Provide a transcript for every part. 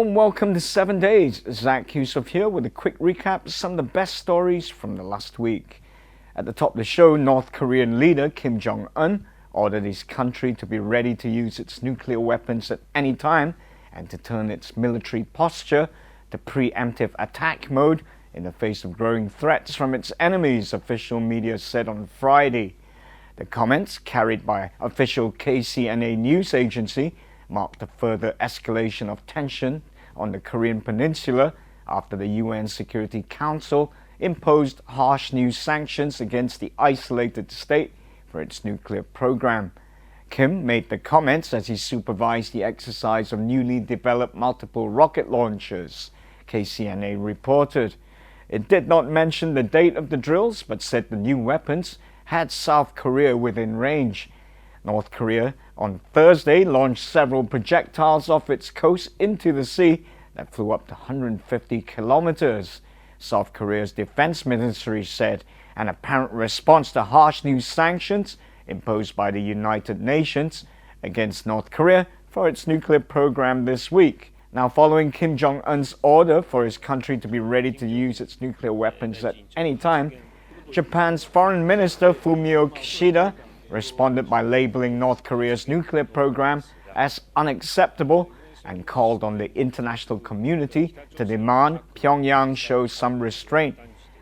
warm welcome to 7 Days. Zack Yusof here with a quick recap of some of the best stories from the last week. At the top of the show, North Korean leader Kim Jong-un ordered his country to be ready to use its nuclear weapons at any time and to turn its military posture to preemptive attack mode in the face of growing threats from its enemies, official media said on Friday. The comments, carried by official KCNA news agency, marked a further escalation of tension on the Korean peninsula after the UN Security Council imposed harsh new sanctions against the isolated state for its nuclear program. Kim made the comments as he supervised the exercise of newly developed multiple rocket launchers, KCNA reported. It did not mention the date of the drills, but said the new weapons had South Korea within range. North Korea on Thursday launched several projectiles off its coast into the sea that flew up to 150 kilometers. South Korea's defense ministry said an apparent response to harsh new sanctions imposed by the United Nations against North Korea for its nuclear program this week. Now, following Kim Jong-un's order for his country to be ready to use its nuclear weapons at any time, Japan's Foreign Minister Fumio Kishida responded by labeling North Korea's nuclear program as unacceptable and called on the international community to demand Pyongyang show some restraint.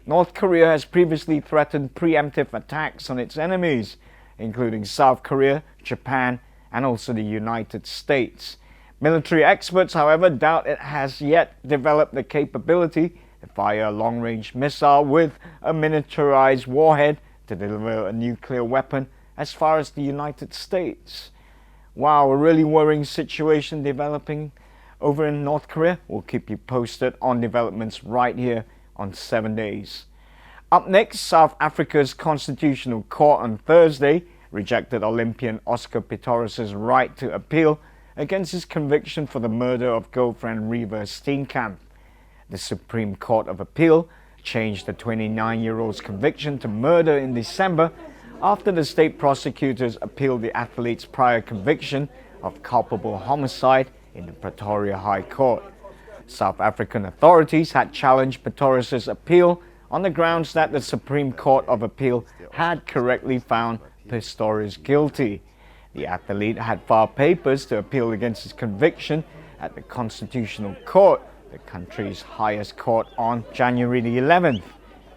North Korea has previously threatened preemptive attacks on its enemies, including South Korea, Japan, and also the United States. Military experts, however, doubt it has yet developed the capability to fire a long-range missile with a miniaturized warhead to deliver a nuclear weapon as far as the United States. Wow, a really worrying situation developing over in North Korea. We'll keep you posted on developments right here on 7 Days. Up next, South Africa's Constitutional Court on Thursday rejected Olympian Oscar Pistorius' right to appeal against his conviction for the murder of girlfriend Reeva Steenkamp. The Supreme Court of Appeal changed the 29-year-old's conviction to murder in December after the state prosecutors appealed the athlete's prior conviction of culpable homicide in the Pretoria High Court. South African authorities had challenged Pistorius' appeal on the grounds that the Supreme Court of Appeal had correctly found Pistorius guilty. The athlete had filed papers to appeal against his conviction at the Constitutional Court, the country's highest court, on January the 11th.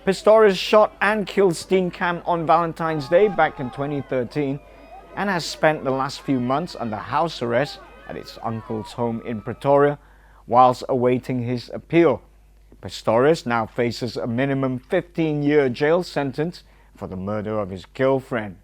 Pistorius shot and killed Steenkamp on Valentine's Day back in 2013 and has spent the last few months under house arrest at his uncle's home in Pretoria whilst awaiting his appeal. Pistorius now faces a minimum 15-year jail sentence for the murder of his girlfriend.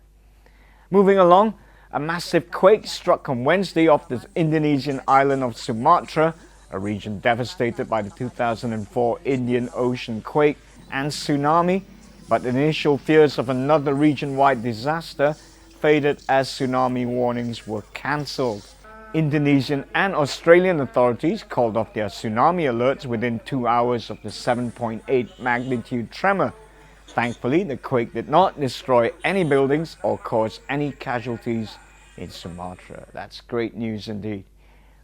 Moving along, a massive quake struck on Wednesday off the Indonesian island of Sumatra, a region devastated by the 2004 Indian Ocean quake and tsunami, but the initial fears of another region-wide disaster faded as tsunami warnings were cancelled. Indonesian and Australian authorities called off their tsunami alerts within 2 hours of the 7.8 magnitude tremor. Thankfully, the quake did not destroy any buildings or cause any casualties in Sumatra. That's great news indeed.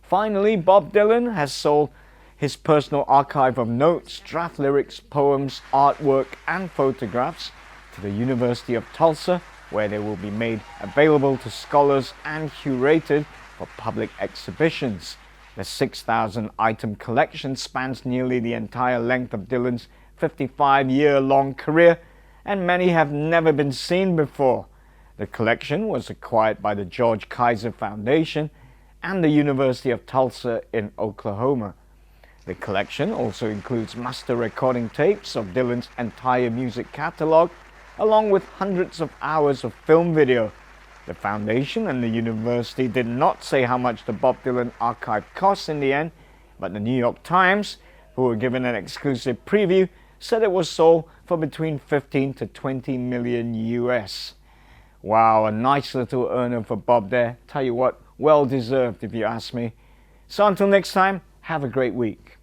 Finally, Bob Dylan has sold his personal archive of notes, draft lyrics, poems, artwork, and photographs to the University of Tulsa, where they will be made available to scholars and curated for public exhibitions. The 6,000-item collection spans nearly the entire length of Dylan's 55-year-long career, and many have never been seen before. The collection was acquired by the George Kaiser Foundation and the University of Tulsa in Oklahoma. The collection also includes master recording tapes of Dylan's entire music catalog, along with hundreds of hours of film video. The foundation and the university did not say how much the Bob Dylan archive cost in the end, but the New York Times, who were given an exclusive preview, said it was sold for between 15 to 20 million US. Wow, a nice little earner for Bob there. Tell you what, well deserved if you ask me. So until next time, have a great week.